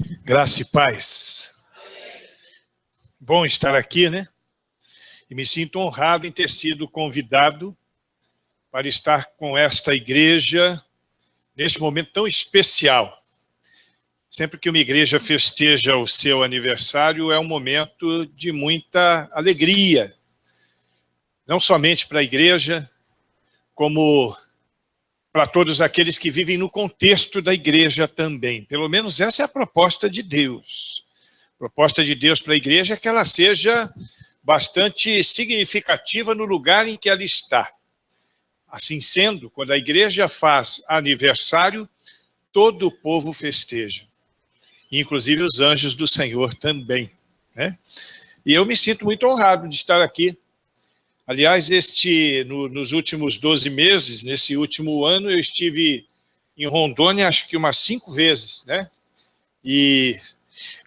Graça e paz. Bom estar aqui, né? E me sinto honrado em ter sido convidado para estar com esta igreja neste momento tão especial. Sempre que uma igreja festeja o seu aniversário, é um momento de muita alegria. Não somente para a igreja, como para todos aqueles que vivem no contexto da igreja também. Pelo menos essa é a proposta de Deus. A proposta de Deus para a igreja é que ela seja bastante significativa no lugar em que ela está. Assim sendo, quando a igreja faz aniversário, todo o povo festeja. Inclusive os anjos do Senhor também, né? E eu me sinto muito honrado de estar aqui. Aliás, nos últimos 12 meses, nesse último ano, eu estive em Rondônia, acho que umas 5 vezes, né? E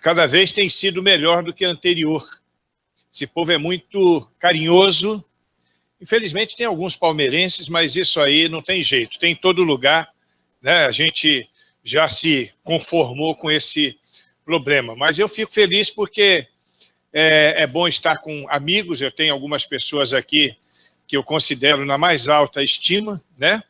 cada vez tem sido melhor do que a anterior. Esse povo é muito carinhoso. Infelizmente tem alguns palmeirenses, mas isso aí não tem jeito. Tem em todo lugar, né? A gente já se conformou com esse problema. Mas eu fico feliz porque é bom estar com amigos. Eu tenho algumas pessoas aqui que eu considero na mais alta estima, né?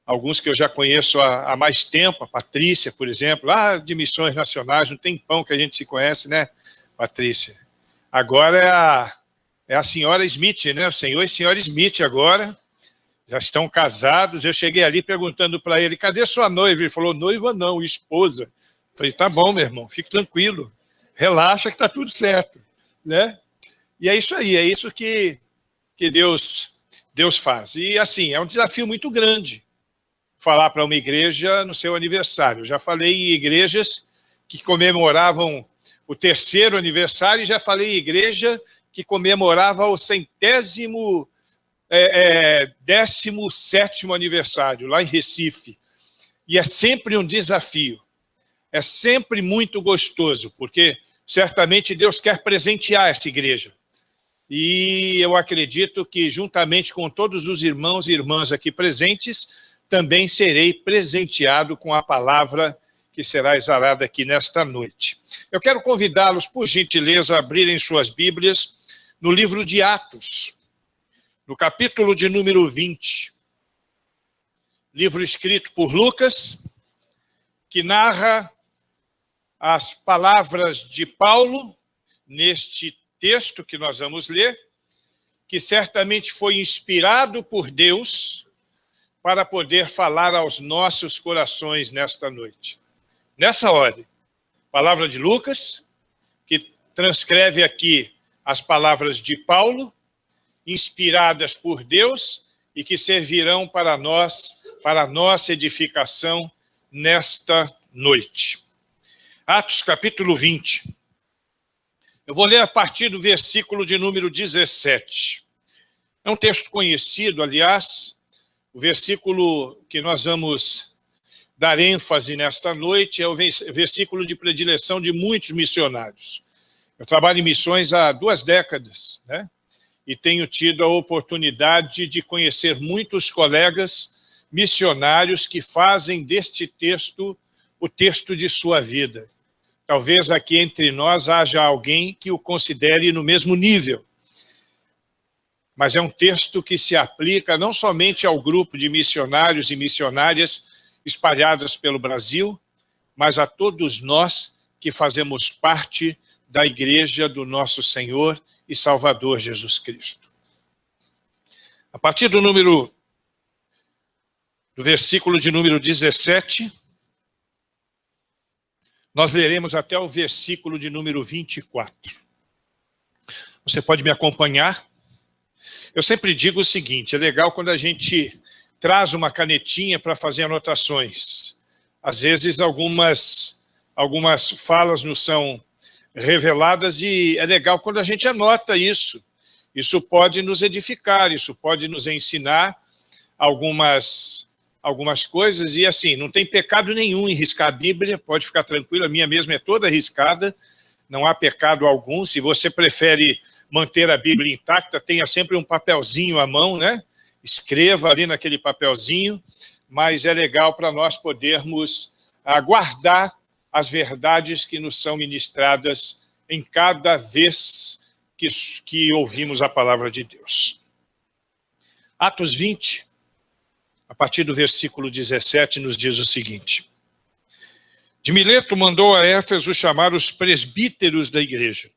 Alguns que eu já conheço há mais tempo, a Patrícia, por exemplo, lá de Missões Nacionais, não tem pão que a gente se conhece, né, Patrícia? Agora é a senhora Smith, né? O senhor e a senhora Smith agora já estão casados. Eu cheguei ali perguntando para ele, cadê sua noiva? Ele falou, noiva não, esposa. Eu falei, tá bom, meu irmão, fique tranquilo. Relaxa que está tudo certo, né? E é isso aí, é isso que Deus faz. E assim, é um desafio muito grande falar para uma igreja no seu aniversário. Eu já falei em igrejas que comemoravam o 3º aniversário e já falei em igreja que comemorava o 17º aniversário, lá em Recife. E é sempre um desafio. É sempre muito gostoso, porque certamente Deus quer presentear essa igreja. E eu acredito que, juntamente com todos os irmãos e irmãs aqui presentes, também serei presenteado com a palavra que será exalada aqui nesta noite. Eu quero convidá-los, por gentileza, a abrirem suas Bíblias no livro de Atos, no capítulo de número 20. Livro escrito por Lucas, que narra as palavras de Paulo neste texto que nós vamos ler, que certamente foi inspirado por Deus para poder falar aos nossos corações nesta noite. Nessa ordem, palavra de Lucas, que transcreve aqui as palavras de Paulo, inspiradas por Deus e que servirão para nós, para a nossa edificação nesta noite. Atos capítulo 20. Eu vou ler a partir do versículo de número 17. É um texto conhecido, aliás. O versículo que nós vamos dar ênfase nesta noite é o versículo de predileção de muitos missionários. Eu trabalho em missões há 2 décadas, né? E tenho tido a oportunidade de conhecer muitos colegas missionários que fazem deste texto o texto de sua vida. Talvez aqui entre nós haja alguém que o considere no mesmo nível. Mas é um texto que se aplica não somente ao grupo de missionários e missionárias espalhadas pelo Brasil, mas a todos nós que fazemos parte da igreja do nosso Senhor e Salvador Jesus Cristo. A partir do versículo de número 17, nós leremos até o versículo de número 24. Você pode me acompanhar? Eu sempre digo o seguinte, é legal quando a gente traz uma canetinha para fazer anotações. Às vezes algumas falas nos são reveladas e é legal quando a gente anota isso. Isso pode nos edificar, isso pode nos ensinar algumas coisas, e assim, não tem pecado nenhum em riscar a Bíblia, pode ficar tranquilo, a minha mesma é toda riscada, não há pecado algum. Se você prefere manter a Bíblia intacta, tenha sempre um papelzinho à mão, né? Escreva ali naquele papelzinho, mas é legal para nós podermos guardar as verdades que nos são ministradas em cada vez que ouvimos a palavra de Deus. Atos 20, a partir do versículo 17, nos diz o seguinte: de Mileto mandou a Éfeso chamar os presbíteros da igreja.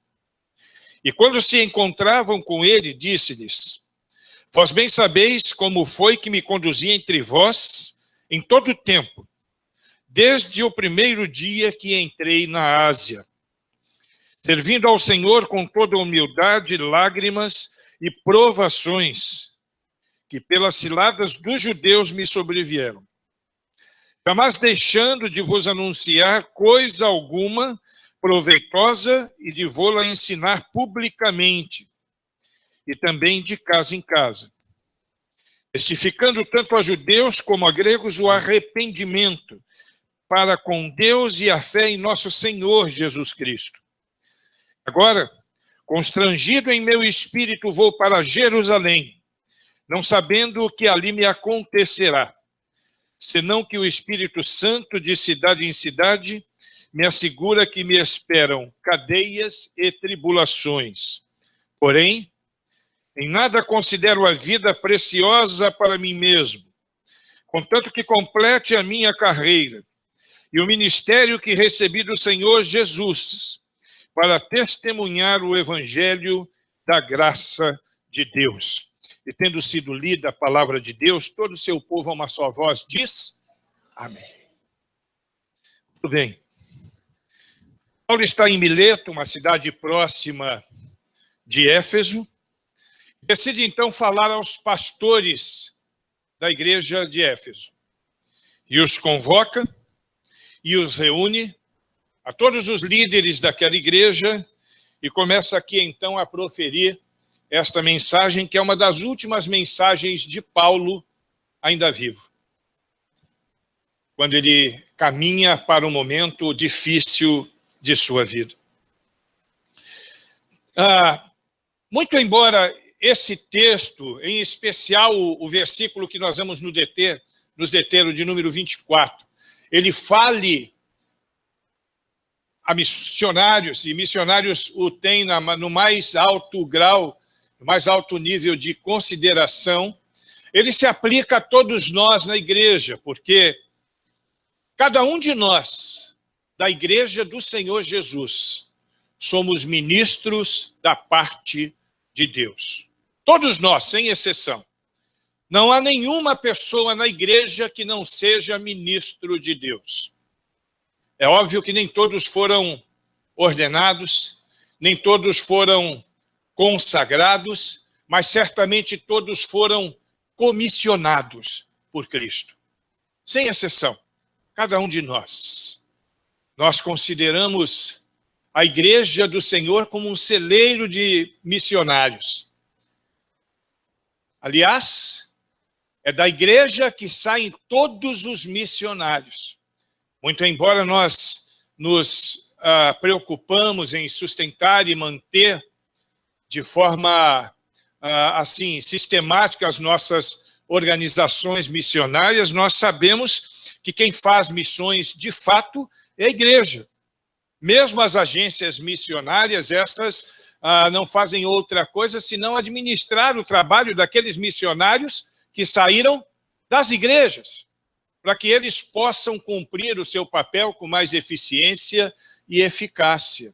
E quando se encontravam com ele, disse-lhes: vós bem sabeis como foi que me conduzi entre vós em todo o tempo, desde o primeiro dia que entrei na Ásia, servindo ao Senhor com toda humildade, lágrimas e provações, que pelas ciladas dos judeus me sobrevieram. Jamais deixando de vos anunciar coisa alguma proveitosa e de vô-la ensinar publicamente, e também de casa em casa, testificando tanto a judeus como a gregos o arrependimento para com Deus e a fé em nosso Senhor Jesus Cristo. Agora, constrangido em meu espírito, vou para Jerusalém, não sabendo o que ali me acontecerá, senão que o Espírito Santo, de cidade em cidade, me assegura que me esperam cadeias e tribulações. Porém, em nada considero a vida preciosa para mim mesmo, contanto que complete a minha carreira e o ministério que recebi do Senhor Jesus, para testemunhar o evangelho da graça de Deus. E tendo sido lida a palavra de Deus, todo o seu povo a uma só voz diz: amém. Muito bem. Paulo está em Mileto, uma cidade próxima de Éfeso. Decide então falar aos pastores da igreja de Éfeso. E os convoca e os reúne, a todos os líderes daquela igreja, e começa aqui então a proferir esta mensagem, que é uma das últimas mensagens de Paulo, ainda vivo, quando ele caminha para um momento difícil de sua vida. Muito embora esse texto, em especial o versículo que nós vamos nos deter, o de número 24, ele fale a missionários, e missionários o têm no mais alto grau, no mais alto nível de consideração, ele se aplica a todos nós na igreja, porque cada um de nós, da igreja do Senhor Jesus, somos ministros da parte de Deus. Todos nós, sem exceção. Não há nenhuma pessoa na igreja que não seja ministro de Deus. É óbvio que nem todos foram ordenados, nem todos foram consagrados, mas certamente todos foram comissionados por Cristo. Sem exceção, cada um de nós. Nós consideramos a igreja do Senhor como um celeiro de missionários. Aliás, é da igreja que saem todos os missionários. Muito embora nós nos preocupamos em sustentar e manter de forma assim sistemática as nossas organizações missionárias, nós sabemos que quem faz missões de fato é a igreja. Mesmo as agências missionárias, estas não fazem outra coisa senão administrar o trabalho daqueles missionários que saíram das igrejas, para que eles possam cumprir o seu papel com mais eficiência e eficácia.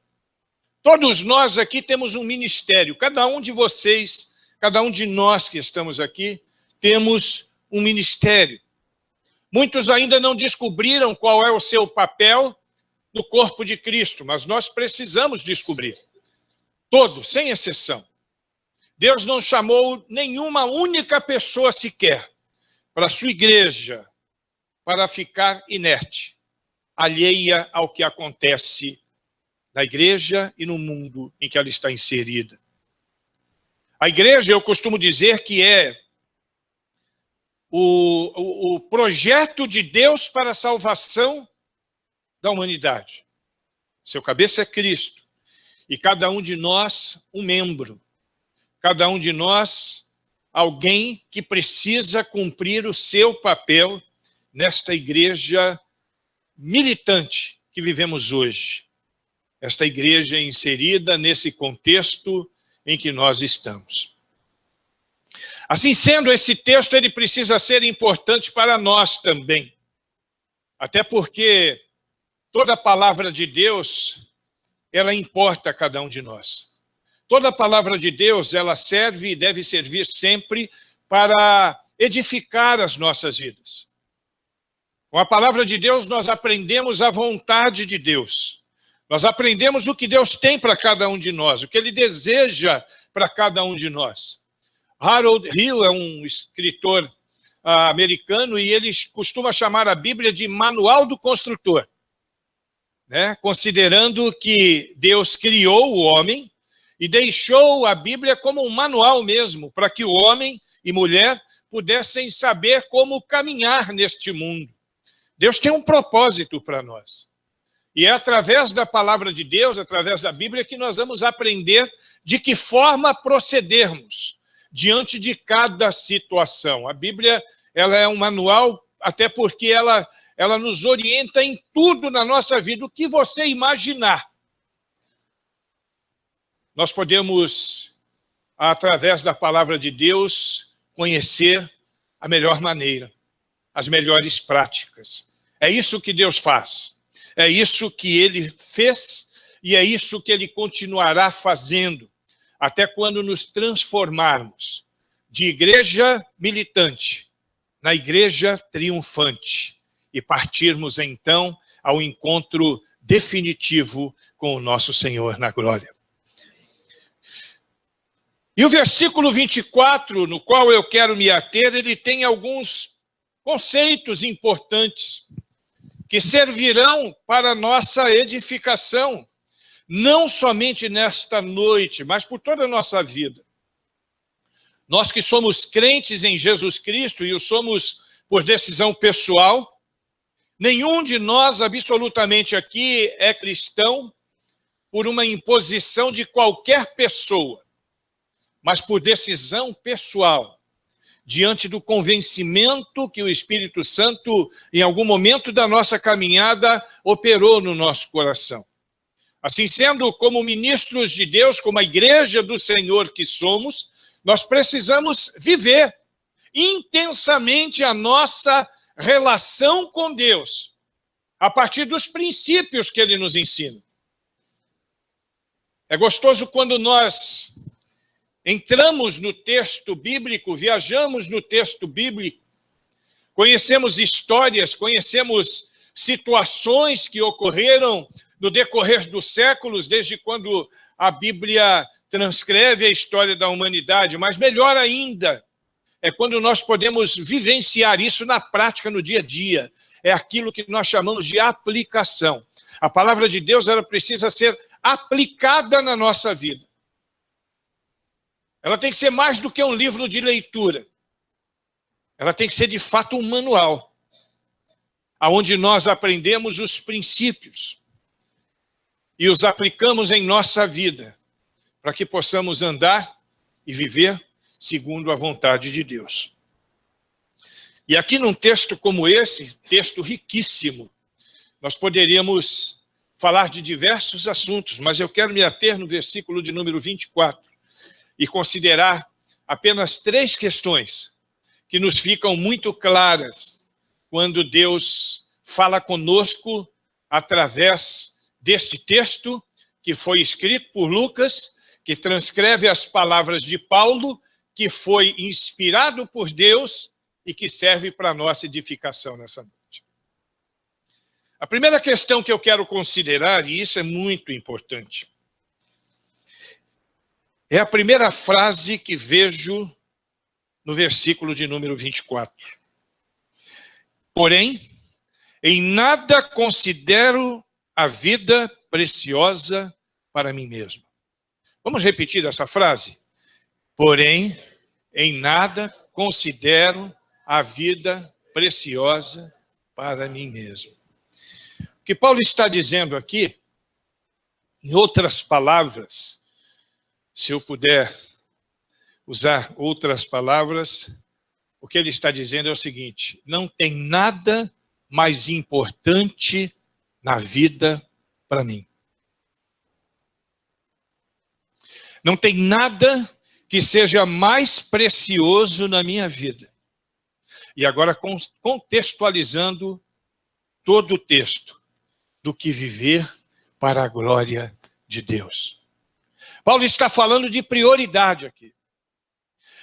Todos nós aqui temos um ministério, cada um de vocês, cada um de nós que estamos aqui, temos um ministério. Muitos ainda não descobriram qual é o seu papel no corpo de Cristo, mas nós precisamos descobrir. Todos, sem exceção. Deus não chamou nenhuma única pessoa sequer para a sua igreja para ficar inerte, alheia ao que acontece na igreja e no mundo em que ela está inserida. A igreja, eu costumo dizer que é o projeto de Deus para a salvação da humanidade. Seu cabeça é Cristo. E cada um de nós, um membro. Cada um de nós, alguém que precisa cumprir o seu papel nesta igreja militante que vivemos hoje. Esta igreja inserida nesse contexto em que nós estamos. Assim sendo, esse texto ele precisa ser importante para nós também. Até porque toda a palavra de Deus, ela importa a cada um de nós. Toda a palavra de Deus, ela serve e deve servir sempre para edificar as nossas vidas. Com a palavra de Deus, nós aprendemos a vontade de Deus. Nós aprendemos o que Deus tem para cada um de nós, o que Ele deseja para cada um de nós. Harold Hill é um escritor americano e ele costuma chamar a Bíblia de manual do construtor, né? Considerando que Deus criou o homem e deixou a Bíblia como um manual mesmo, para que o homem e mulher pudessem saber como caminhar neste mundo. Deus tem um propósito para nós. E é através da palavra de Deus, através da Bíblia, que nós vamos aprender de que forma procedermos diante de cada situação. A Bíblia, ela é um manual, até porque ela nos orienta em tudo na nossa vida. O que você imaginar, nós podemos, através da palavra de Deus, conhecer a melhor maneira, as melhores práticas. É isso que Deus faz. É isso que Ele fez e é isso que Ele continuará fazendo, até quando nos transformarmos de igreja militante na igreja triunfante e partirmos então ao encontro definitivo com o nosso Senhor na glória. E o versículo 24, no qual eu quero me ater, ele tem alguns conceitos importantes que servirão para a nossa edificação, não somente nesta noite, mas por toda a nossa vida. Nós que somos crentes em Jesus Cristo e o somos por decisão pessoal, nenhum de nós absolutamente aqui é cristão por uma imposição de qualquer pessoa, mas por decisão pessoal, diante do convencimento que o Espírito Santo, em algum momento da nossa caminhada, operou no nosso coração. Assim sendo, como ministros de Deus, como a igreja do Senhor que somos, nós precisamos viver intensamente a nossa relação com Deus, a partir dos princípios que Ele nos ensina. É gostoso quando nós entramos no texto bíblico, viajamos no texto bíblico, conhecemos histórias, conhecemos situações que ocorreram no decorrer dos séculos, desde quando a Bíblia transcreve a história da humanidade, mas melhor ainda, é quando nós podemos vivenciar isso na prática, no dia a dia. É aquilo que nós chamamos de aplicação. A palavra de Deus, ela precisa ser aplicada na nossa vida. Ela tem que ser mais do que um livro de leitura. Ela tem que ser, de fato, um manual, onde nós aprendemos os princípios e os aplicamos em nossa vida, para que possamos andar e viver segundo a vontade de Deus. E aqui num texto como esse, texto riquíssimo, nós poderíamos falar de diversos assuntos, mas eu quero me ater no versículo de número 24, e considerar apenas 3 questões que nos ficam muito claras quando Deus fala conosco através deste texto que foi escrito por Lucas, que transcreve as palavras de Paulo, que foi inspirado por Deus e que serve para a nossa edificação nessa noite. A primeira questão que eu quero considerar, e isso é muito importante, é a primeira frase que vejo no versículo de número 24. Porém, em nada considero a vida preciosa para mim mesmo. Vamos repetir essa frase? Porém, em nada considero a vida preciosa para mim mesmo. O que Paulo está dizendo aqui, em outras palavras, se eu puder usar outras palavras, o que ele está dizendo é o seguinte: não tem nada mais importante na vida para mim. Não tem nada que seja mais precioso na minha vida. E agora contextualizando todo o texto, do que viver para a glória de Deus. Paulo está falando de prioridade aqui.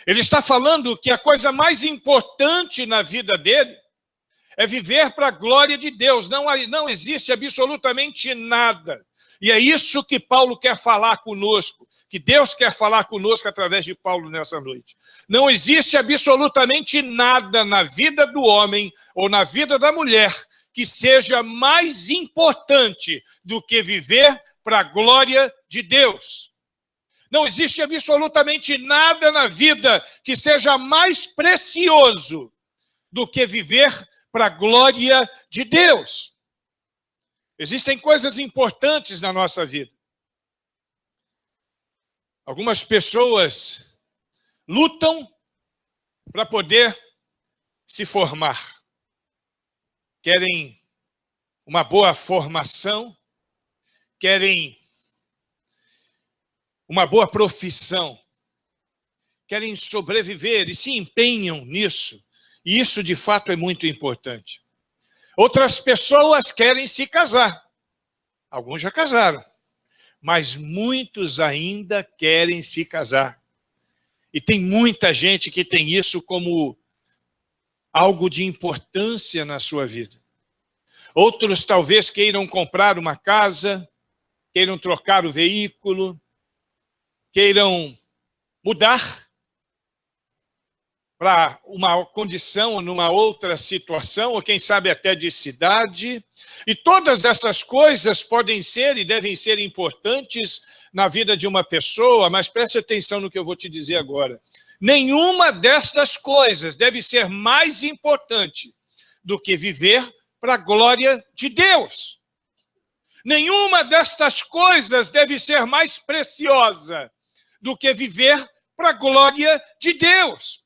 Ele está falando que a coisa mais importante na vida dele é viver para a glória de Deus. Não existe absolutamente nada. E é isso que Paulo quer falar conosco, que Deus quer falar conosco através de Paulo nessa noite. Não existe absolutamente nada na vida do homem ou na vida da mulher que seja mais importante do que viver para a glória de Deus. Não existe absolutamente nada na vida que seja mais precioso do que viver para a glória de Deus. Existem coisas importantes na nossa vida. Algumas pessoas lutam para poder se formar. Querem uma boa formação, querem uma boa profissão, querem sobreviver e se empenham nisso. E isso, de fato, é muito importante. Outras pessoas querem se casar. Alguns já casaram, mas muitos ainda querem se casar. E tem muita gente que tem isso como algo de importância na sua vida. Outros talvez queiram comprar uma casa, queiram trocar o veículo, queiram mudar para uma condição, numa outra situação, ou quem sabe até de cidade. E todas essas coisas podem ser e devem ser importantes na vida de uma pessoa, mas preste atenção no que eu vou te dizer agora. Nenhuma destas coisas deve ser mais importante do que viver para a glória de Deus. Nenhuma destas coisas deve ser mais preciosa do que viver para a glória de Deus.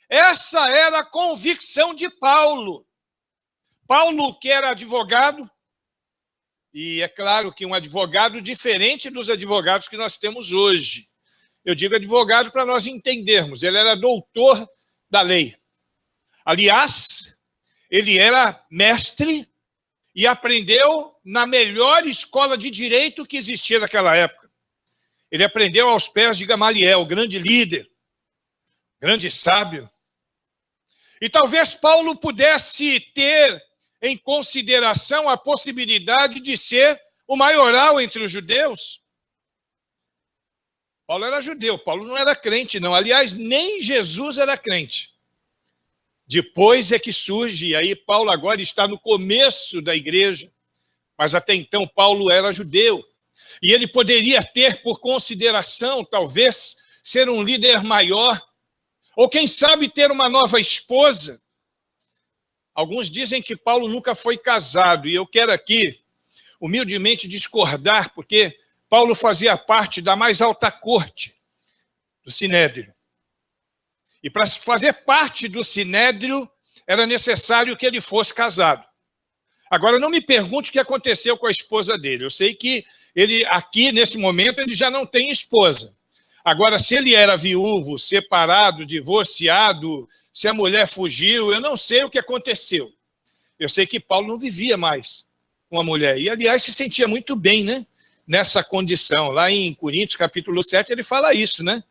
Essa era a convicção de Paulo. Paulo, que era advogado, e é claro que um advogado diferente dos advogados que nós temos hoje. Eu digo advogado para nós entendermos, ele era doutor da lei. Aliás, ele era mestre e aprendeu na melhor escola de direito que existia naquela época. Ele aprendeu aos pés de Gamaliel, grande líder, grande sábio. E talvez Paulo pudesse ter em consideração a possibilidade de ser o maioral entre os judeus. Paulo era judeu, Paulo não era crente, não. Aliás, nem Jesus era crente. Depois é que surge, e aí Paulo agora está no começo da igreja, mas até então Paulo era judeu. E ele poderia ter por consideração, talvez, ser um líder maior, ou quem sabe ter uma nova esposa. Alguns dizem que Paulo nunca foi casado, e eu quero aqui, humildemente, discordar, porque Paulo fazia parte da mais alta corte do Sinédrio. E para fazer parte do Sinédrio, era necessário que ele fosse casado. Agora, não me pergunte o que aconteceu com a esposa dele. Eu sei que ele, aqui, nesse momento, ele já não tem esposa. Agora, se ele era viúvo, separado, divorciado, se a mulher fugiu, eu não sei o que aconteceu. Eu sei que Paulo não vivia mais com a mulher. E, aliás, se sentia muito bem, né? Nessa condição. Lá em Coríntios, capítulo 7, ele fala isso, né?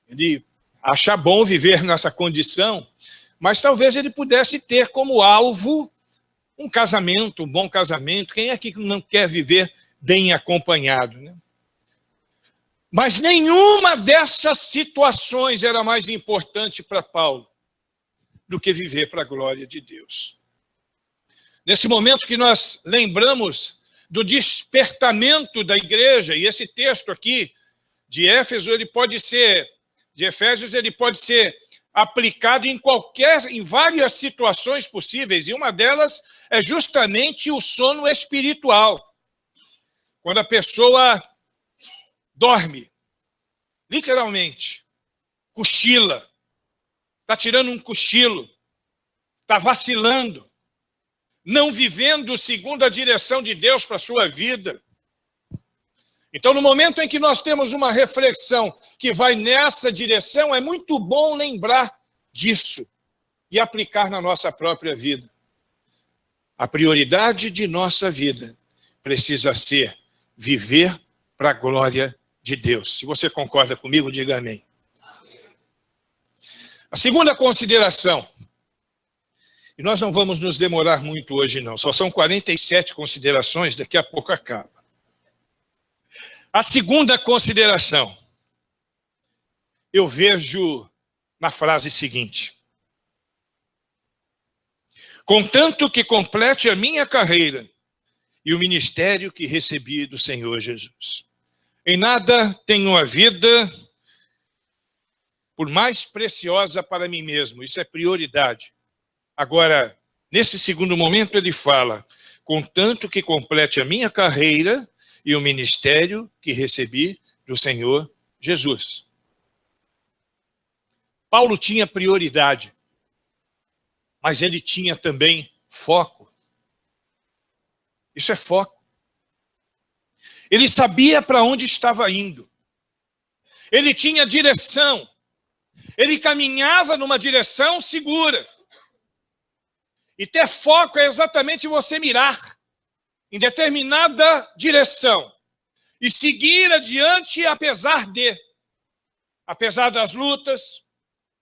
Ele acha bom viver nessa condição, mas talvez ele pudesse ter como alvo um casamento, um bom casamento. Quem é que não quer viver bem acompanhado, né? Mas nenhuma dessas situações era mais importante para Paulo do que viver para a glória de Deus. Nesse momento que nós lembramos do despertamento da igreja, e esse texto aqui de Éfeso, de Efésios, ele pode ser aplicado em várias situações possíveis, e uma delas é justamente o sono espiritual. Quando a pessoa dorme, literalmente, cochila, está tirando um cochilo, está vacilando, não vivendo segundo a direção de Deus para a sua vida. Então, no momento em que nós temos uma reflexão que vai nessa direção, é muito bom lembrar disso e aplicar na nossa própria vida. A prioridade de nossa vida precisa ser viver para a glória de Deus. Se você concorda comigo, diga amém. A segunda consideração, e nós não vamos nos demorar muito hoje não, só são 47 considerações, daqui a pouco acaba. A segunda consideração, eu vejo na frase seguinte: contanto que complete a minha carreira e o ministério que recebi do Senhor Jesus. Em nada tenho a vida por mais preciosa para mim mesmo, isso é prioridade. Agora, nesse segundo momento ele fala, contanto que complete a minha carreira e o ministério que recebi do Senhor Jesus. Paulo tinha prioridade, mas ele tinha também foco. Isso é foco. Ele sabia para onde estava indo. Ele tinha direção. Ele caminhava numa direção segura. E ter foco é exatamente você mirar em determinada direção e seguir adiante apesar das lutas,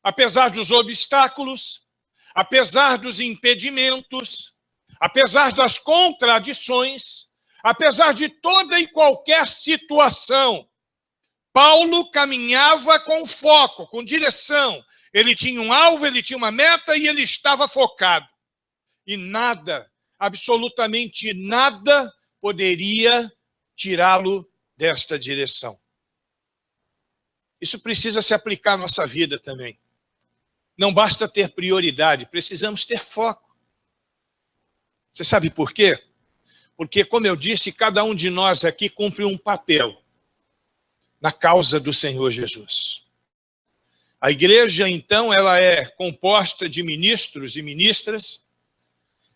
apesar dos obstáculos, apesar dos impedimentos, apesar das contradições, apesar de toda e qualquer situação. Paulo caminhava com foco, com direção. Ele tinha um alvo, ele tinha uma meta e ele estava focado. E nada, absolutamente nada, poderia tirá-lo desta direção. Isso precisa se aplicar à nossa vida também. Não basta ter prioridade, precisamos ter foco. Você sabe por quê? Porque, como eu disse, cada um de nós aqui cumpre um papel na causa do Senhor Jesus. A igreja, então, ela é composta de ministros e ministras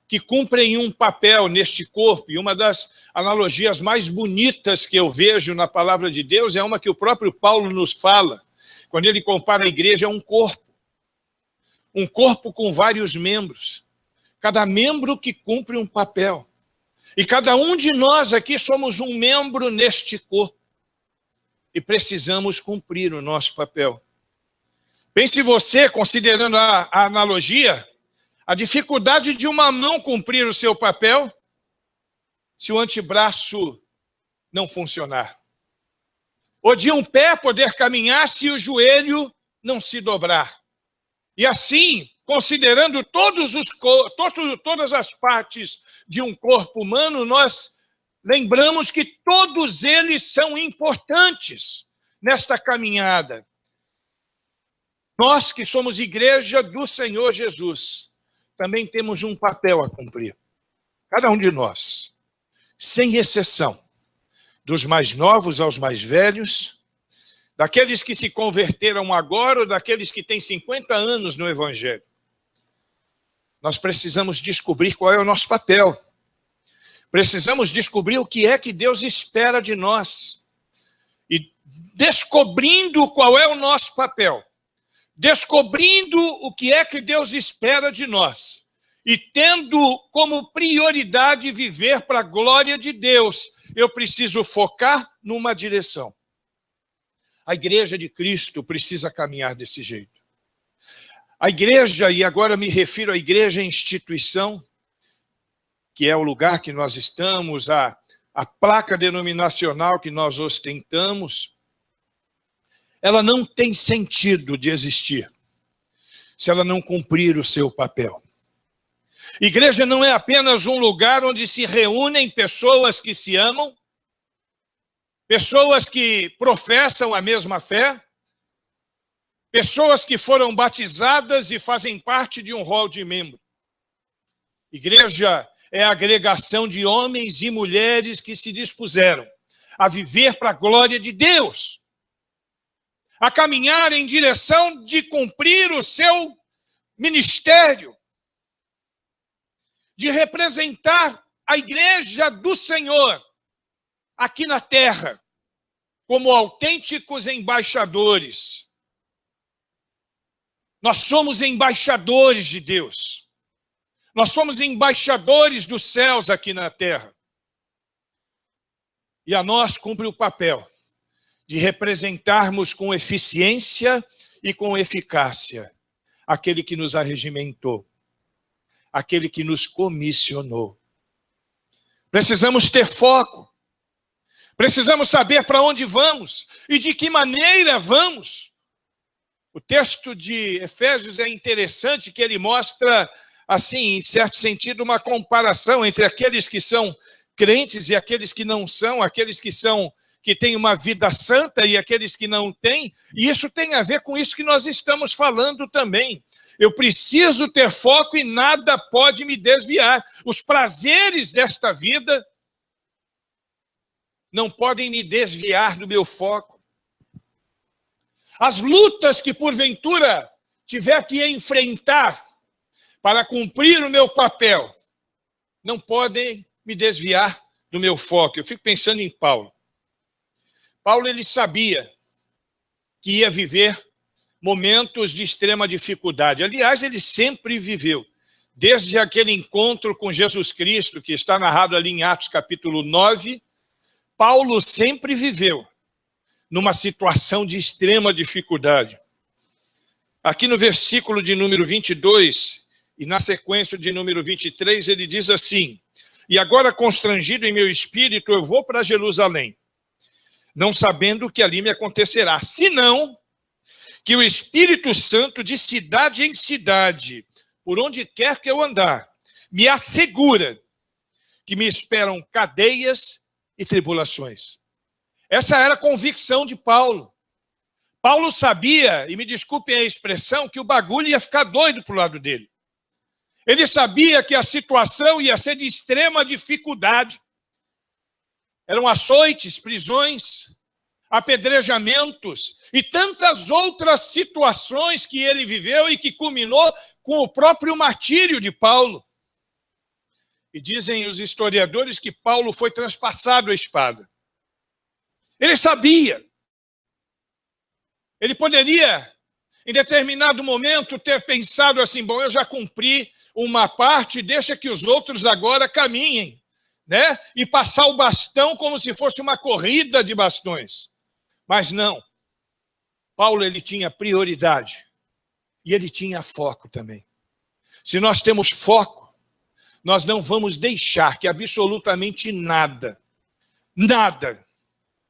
que cumprem um papel neste corpo, e uma das analogias mais bonitas que eu vejo na palavra de Deus é uma que o próprio Paulo nos fala, quando ele compara a igreja a um corpo com vários membros, cada membro que cumpre um papel, e cada um de nós aqui somos um membro neste corpo, e precisamos cumprir o nosso papel. Pense você, considerando a analogia, a dificuldade de uma mão cumprir o seu papel se o antebraço não funcionar. Ou de um pé poder caminhar se o joelho não se dobrar. E assim, considerando todas as partes de um corpo humano, nós lembramos que todos eles são importantes nesta caminhada. Nós que somos igreja do Senhor Jesus, também temos um papel a cumprir. Cada um de nós, sem exceção, dos mais novos aos mais velhos, daqueles que se converteram agora ou daqueles que têm 50 anos no Evangelho. Nós precisamos descobrir qual é o nosso papel. Precisamos descobrir o que é que Deus espera de nós. E descobrindo qual é o nosso papel, descobrindo o que é que Deus espera de nós e tendo como prioridade viver para a glória de Deus, eu preciso focar numa direção. A igreja de Cristo precisa caminhar desse jeito. A igreja, e agora me refiro à igreja instituição, que é o lugar que nós estamos, a placa denominacional que nós ostentamos, ela não tem sentido de existir se ela não cumprir o seu papel. Igreja não é apenas um lugar onde se reúnem pessoas que se amam, pessoas que professam a mesma fé, pessoas que foram batizadas e fazem parte de um rol de membros. Igreja é a agregação de homens e mulheres que se dispuseram a viver para a glória de Deus, a caminhar em direção de cumprir o seu ministério, de representar a igreja do Senhor aqui na terra, como autênticos embaixadores. Nós somos embaixadores de Deus. Nós somos embaixadores dos céus aqui na terra. E a nós cumpre o papel de representarmos com eficiência e com eficácia aquele que nos arregimentou, aquele que nos comissionou. Precisamos ter foco. Precisamos saber para onde vamos e de que maneira vamos. O texto de Efésios é interessante, que ele mostra, assim, em certo sentido, uma comparação entre aqueles que são crentes e aqueles que não são, aqueles que têm uma vida santa e aqueles que não têm. E isso tem a ver com isso que nós estamos falando também. Eu preciso ter foco e nada pode me desviar. Os prazeres desta vida não podem me desviar do meu foco. As lutas que porventura tiver que enfrentar para cumprir o meu papel não podem me desviar do meu foco. Eu fico pensando em Paulo. Paulo, ele sabia que ia viver momentos de extrema dificuldade. Aliás, ele sempre viveu. Desde aquele encontro com Jesus Cristo, que está narrado ali em Atos capítulo 9, Paulo sempre viveu numa situação de extrema dificuldade. Aqui no versículo de número 22, e na sequência de número 23, ele diz assim: e agora, constrangido em meu espírito, eu vou para Jerusalém, não sabendo o que ali me acontecerá, senão que o Espírito Santo, de cidade em cidade, por onde quer que eu andar, me assegura que me esperam cadeias e tribulações. Essa era a convicção de Paulo. Paulo sabia, e me desculpem a expressão, que o bagulho ia ficar doido para o lado dele. Ele sabia que a situação ia ser de extrema dificuldade. Eram açoites, prisões, apedrejamentos e tantas outras situações que ele viveu e que culminou com o próprio martírio de Paulo. E dizem os historiadores que Paulo foi transpassado a espada. Ele sabia. Ele poderia, em determinado momento, ter pensado assim: bom, eu já cumpri uma parte, deixa que os outros agora caminhem, né? E passar o bastão como se fosse uma corrida de bastões. Mas não. Paulo, ele tinha prioridade. E ele tinha foco também. Se nós temos foco, nós não vamos deixar que absolutamente nada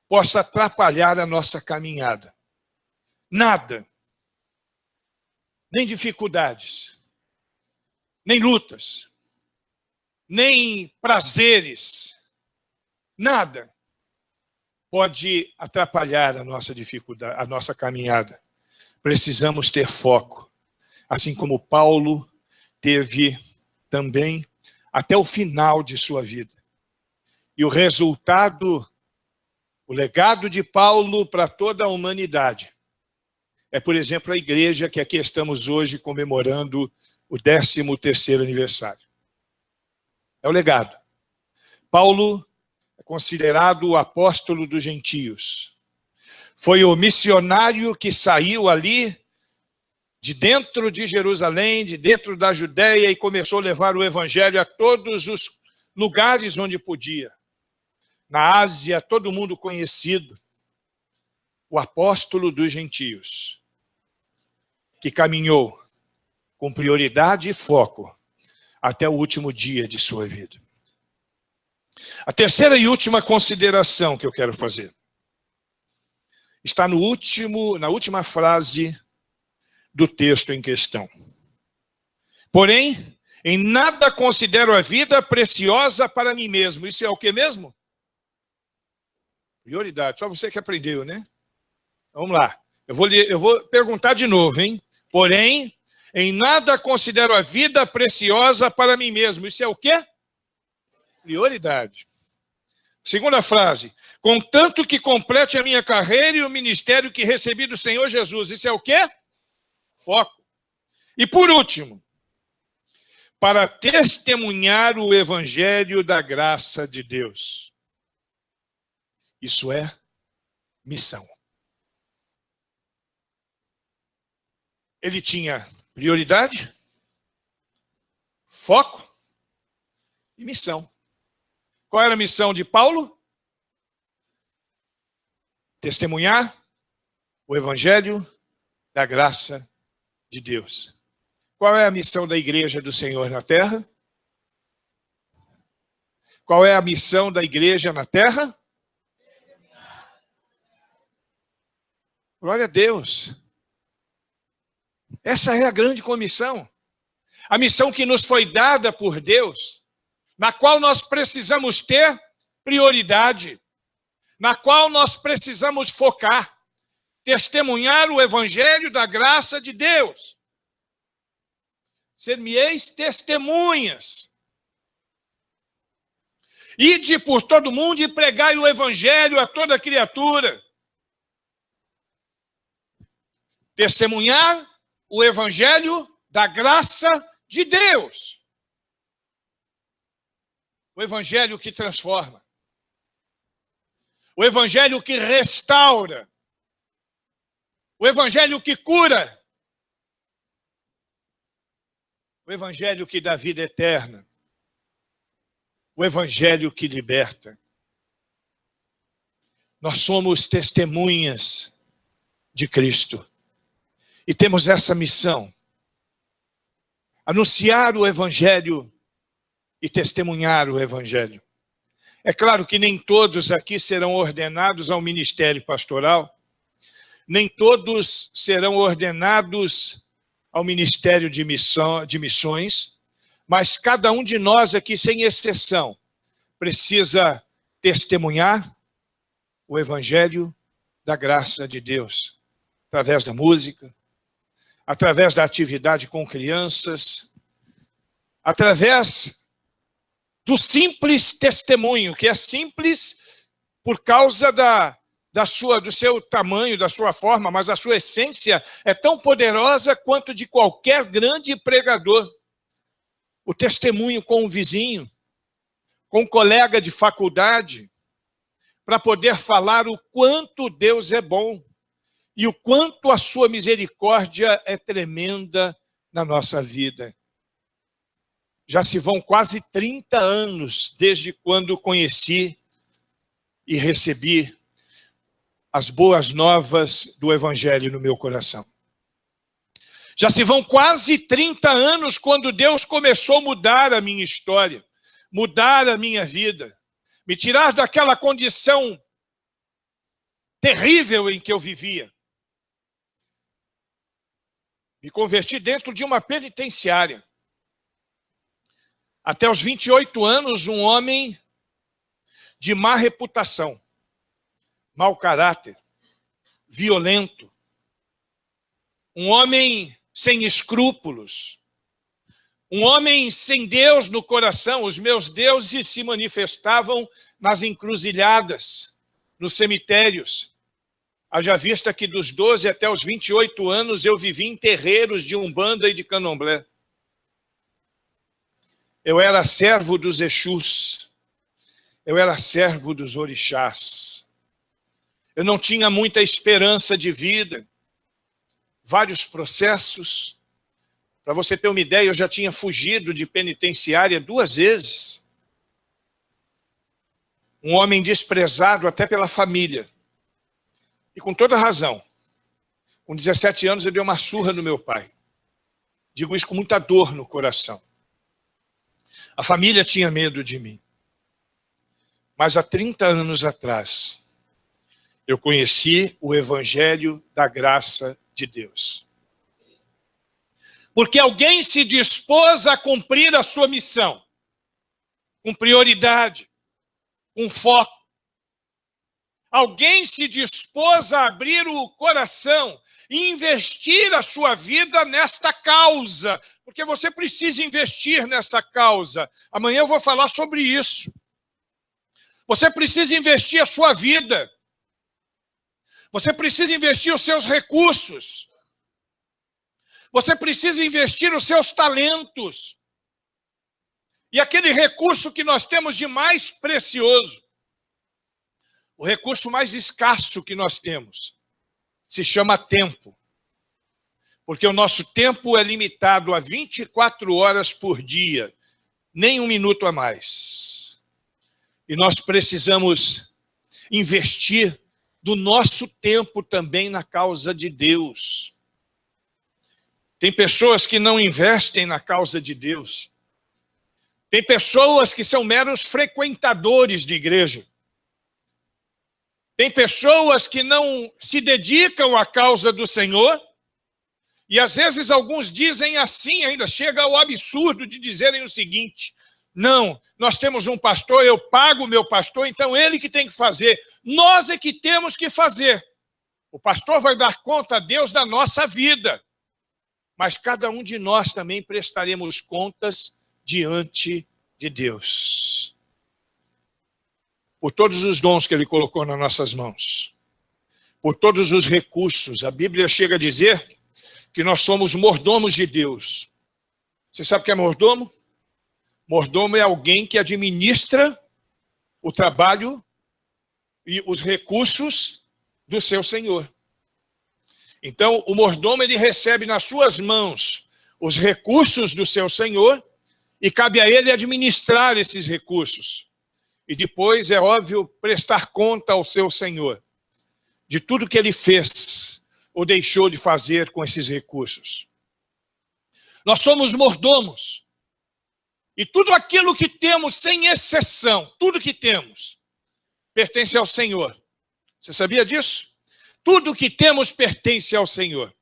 possa atrapalhar a nossa caminhada. Nada. Nem dificuldades, nem lutas, nem prazeres, nada pode atrapalhar a nossa dificuldade, a nossa caminhada. Precisamos ter foco, assim como Paulo teve também até o final de sua vida. E o resultado, o legado de Paulo para toda a humanidade é, por exemplo, a igreja que aqui estamos hoje comemorando o 13º aniversário. É o legado. Paulo é considerado o apóstolo dos gentios. Foi o missionário que saiu ali de dentro de Jerusalém, de dentro da Judéia, e começou a levar o evangelho a todos os lugares onde podia. Na Ásia, todo mundo conhecido. O apóstolo dos gentios, que caminhou com prioridade e foco até o último dia de sua vida. A terceira e última consideração que eu quero fazer está na última frase do texto em questão. Porém, em nada considero a vida preciosa para mim mesmo. Isso é o que mesmo? Prioridade. Só você que aprendeu, né? Vamos lá. Eu vou perguntar de novo, hein? Porém, em nada considero a vida preciosa para mim mesmo. Isso é o quê? Prioridade. Segunda frase. Contanto que complete a minha carreira e o ministério que recebi do Senhor Jesus. Isso é o quê? Foco. E por último, para testemunhar o evangelho da graça de Deus. Isso é missão. Ele tinha prioridade, foco e missão. Qual era a missão de Paulo? Testemunhar o evangelho da graça de Deus. Qual é a missão da igreja do Senhor na terra? Qual é a missão da igreja na terra? Glória a Deus. Essa é a grande comissão. A missão que nos foi dada por Deus, na qual nós precisamos ter prioridade, na qual nós precisamos focar, testemunhar o evangelho da graça de Deus. Ser-me-eis testemunhas. Ide por todo mundo e pregai o evangelho a toda criatura. Testemunhar o evangelho da graça de Deus. O evangelho que transforma. O evangelho que restaura. O evangelho que cura. O evangelho que dá vida eterna. O evangelho que liberta. Nós somos testemunhas de Cristo. E temos essa missão. Anunciar o evangelho e testemunhar o evangelho. É claro que nem todos aqui serão ordenados ao ministério pastoral. Nem todos serão ordenados ao ministério de missões, mas cada um de nós aqui, sem exceção, precisa testemunhar o evangelho da graça de Deus, através da música, através da atividade com crianças, através do simples testemunho, que é simples por causa do seu tamanho, da sua forma, mas a sua essência é tão poderosa quanto de qualquer grande pregador. O testemunho com o vizinho, com o colega de faculdade, para poder falar o quanto Deus é bom e o quanto a sua misericórdia é tremenda na nossa vida. Já se vão quase 30 anos desde quando conheci e recebi as boas novas do Evangelho no meu coração. Já se vão quase 30 anos quando Deus começou a mudar a minha história, mudar a minha vida, me tirar daquela condição terrível em que eu vivia. Me converti dentro de uma penitenciária. Até os 28 anos, um homem de má reputação, mau caráter, violento, um homem sem escrúpulos, um homem sem Deus no coração. Os meus deuses se manifestavam nas encruzilhadas, nos cemitérios. Haja vista que dos 12 até os 28 anos eu vivi em terreiros de Umbanda e de Candomblé. Eu era servo dos Exus, eu era servo dos orixás. Eu não tinha muita esperança de vida, vários processos. Para você ter uma ideia, eu já tinha fugido de penitenciária 2 vezes. Um homem desprezado até pela família. E com toda razão. Com 17 anos eu dei uma surra no meu pai. Digo isso com muita dor no coração. A família tinha medo de mim. Mas há 30 anos atrás, eu conheci o Evangelho da graça de Deus. Porque alguém se dispôs a cumprir a sua missão, com prioridade, com foco. Alguém se dispôs a abrir o coração e investir a sua vida nesta causa, porque você precisa investir nessa causa. Amanhã eu vou falar sobre isso. Você precisa investir a sua vida. Você precisa investir os seus recursos. Você precisa investir os seus talentos. E aquele recurso que nós temos de mais precioso, o recurso mais escasso que nós temos, se chama tempo. Porque o nosso tempo é limitado a 24 horas por dia, nem um minuto a mais. E nós precisamos investir do nosso tempo também na causa de Deus. Tem pessoas que não investem na causa de Deus. Tem pessoas que são meros frequentadores de igreja. Tem pessoas que não se dedicam à causa do Senhor. E às vezes alguns dizem assim, ainda chega ao absurdo de dizerem o seguinte: não, nós temos um pastor, eu pago o meu pastor, então ele que tem que fazer. Nós é que temos que fazer. O pastor vai dar conta a Deus da nossa vida. Mas cada um de nós também prestaremos contas diante de Deus. Por todos os dons que Ele colocou nas nossas mãos. Por todos os recursos. A Bíblia chega a dizer que nós somos mordomos de Deus. Você sabe o que é mordomo? Mordomo é alguém que administra o trabalho e os recursos do seu Senhor. Então, o mordomo, ele recebe nas suas mãos os recursos do seu Senhor e cabe a ele administrar esses recursos. E depois, é óbvio, prestar conta ao seu Senhor de tudo que ele fez ou deixou de fazer com esses recursos. Nós somos mordomos. E tudo aquilo que temos, sem exceção, tudo que temos, pertence ao Senhor. Você sabia disso? Tudo que temos pertence ao Senhor.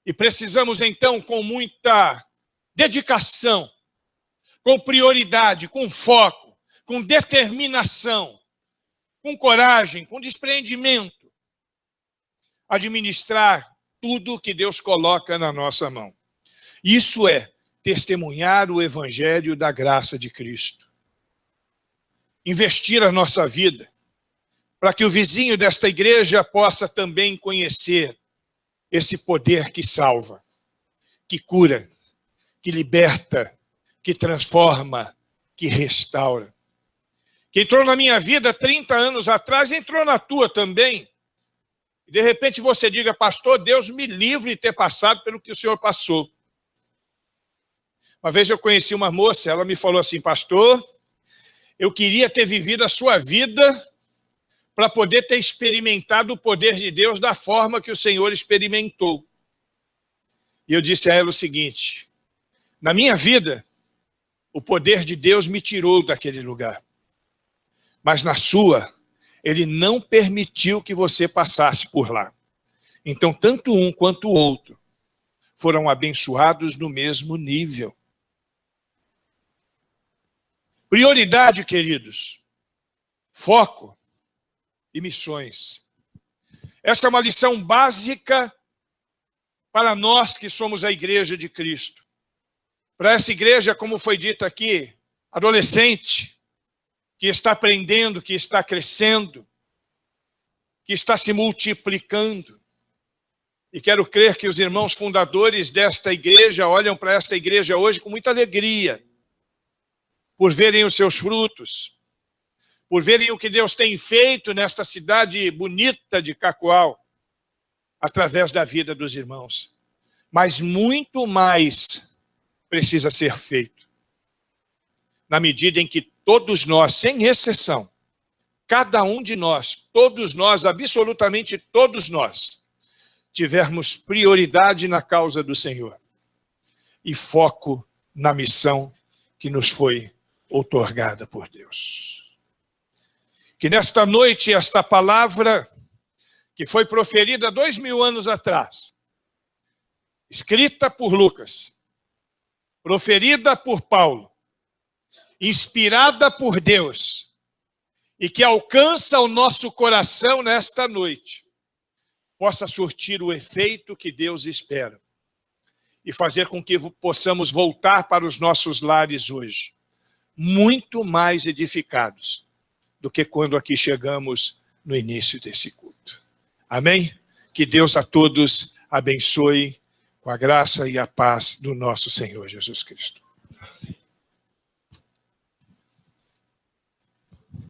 E precisamos, então, com muita dedicação, com prioridade, com foco, com determinação, com coragem, com despreendimento, administrar tudo que Deus coloca na nossa mão. Isso é testemunhar o evangelho da graça de Cristo. Investir a nossa vida para que o vizinho desta igreja possa também conhecer esse poder que salva, que cura, que liberta, que transforma, que restaura. Que entrou na minha vida 30 anos atrás, entrou na tua também. E de repente você diga: pastor, Deus me livre de ter passado pelo que o senhor passou. Uma vez eu conheci uma moça, ela me falou assim: pastor, eu queria ter vivido a sua vida para poder ter experimentado o poder de Deus da forma que o Senhor experimentou. E eu disse a ela o seguinte: na minha vida, o poder de Deus me tirou daquele lugar. Mas na sua, Ele não permitiu que você passasse por lá. Então, tanto um quanto o outro foram abençoados no mesmo nível. Prioridade, queridos, foco e missões. Essa é uma lição básica para nós que somos a igreja de Cristo. Para essa igreja, como foi dito aqui, adolescente, que está aprendendo, que está crescendo, que está se multiplicando. E quero crer que os irmãos fundadores desta igreja olham para esta igreja hoje com muita alegria, por verem os seus frutos, por verem o que Deus tem feito nesta cidade bonita de Cacoal, através da vida dos irmãos. Mas muito mais precisa ser feito, na medida em que todos nós, sem exceção, cada um de nós, todos nós, absolutamente todos nós, tivermos prioridade na causa do Senhor e foco na missão que nos foi outorgada por Deus. Que nesta noite, esta palavra que foi proferida 2000 anos atrás, escrita por Lucas, proferida por Paulo, inspirada por Deus, e que alcança o nosso coração nesta noite, possa surtir o efeito que Deus espera e fazer com que possamos voltar para os nossos lares hoje, muito mais edificados do que quando aqui chegamos no início desse culto. Amém? Que Deus a todos abençoe com a graça e a paz do nosso Senhor Jesus Cristo.